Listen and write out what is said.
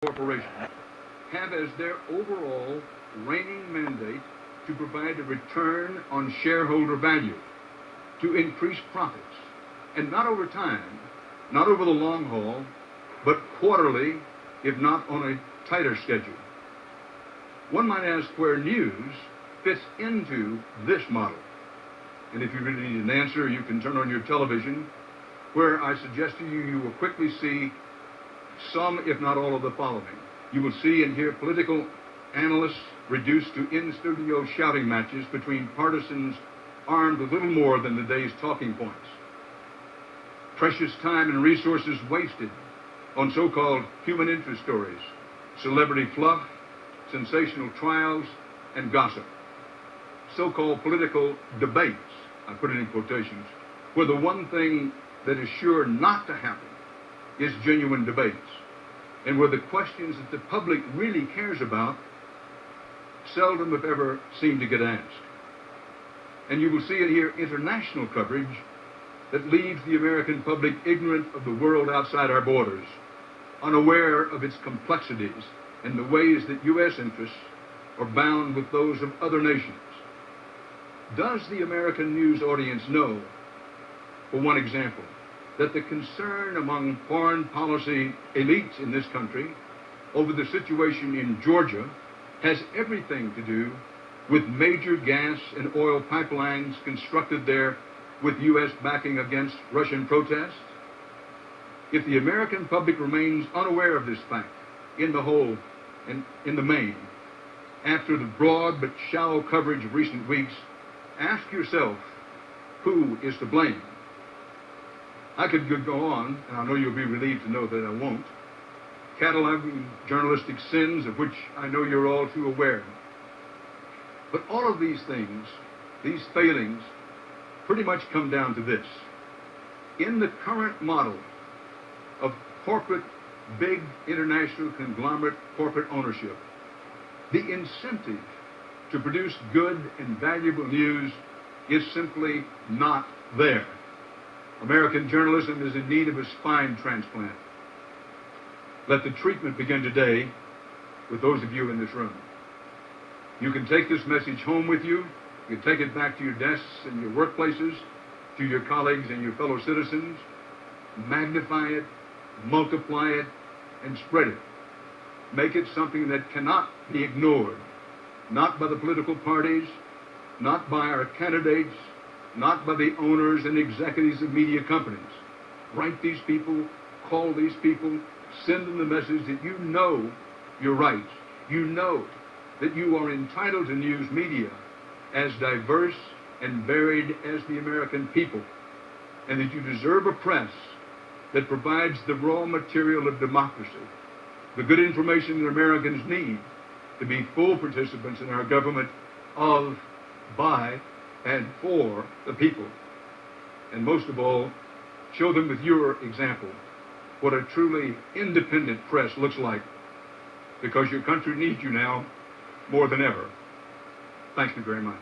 corporations have as their overall reigning mandate to provide a return on shareholder value, to increase profits, and not over time, not over the long haul, but quarterly, if not on a tighter schedule. One might ask where news fits into this model. And if you really need an answer, you can turn on your television, where I suggest to you, you will quickly see some, if not all, of the following. You will see and hear political analysts reduced to in-studio shouting matches between partisans armed with little more than the day's talking points. Precious time and resources wasted on so-called human interest stories, celebrity fluff, sensational trials, and gossip. So-called political debates, I put it in quotations, where the one thing that is sure not to happen is genuine debates, and where the questions that the public really cares about seldom, if ever, seem to get asked. And you will see and hear international coverage that leaves the American public ignorant of the world outside our borders, unaware of its complexities and the ways that U.S. interests are bound with those of other nations. Does the American news audience know, for one example, that the concern among foreign policy elites in this country over the situation in Georgia has everything to do with major gas and oil pipelines constructed there with U.S. backing against Russian protests? If the American public remains unaware of this fact, in the whole and in the main, after the broad but shallow coverage of recent weeks, ask yourself, who is to blame? I could go on, and I know you'll be relieved to know that I won't, cataloging journalistic sins of which I know you're all too aware. But all of these things, these failings, pretty much come down to this. In the current model of corporate, big international conglomerate corporate ownership, the incentive to produce good and valuable news is simply not there. American journalism is in need of a spine transplant. Let the treatment begin today with those of you in this room. You can take this message home with you. You can take it back to your desks and your workplaces, to your colleagues and your fellow citizens. Magnify it, multiply it, and spread it. Make it something that cannot be ignored, not by the political parties, not by our candidates, not by the owners and executives of media companies. Write these people, call these people, send them the message that you know your rights. You know that you are entitled to news media as diverse and varied as the American people, and that you deserve a press that provides the raw material of democracy, the good information that Americans need to be full participants in our government of, by, and for the people. And most of all, show them with your example what a truly independent press looks like, because your country needs you now more than ever. Thank you very much.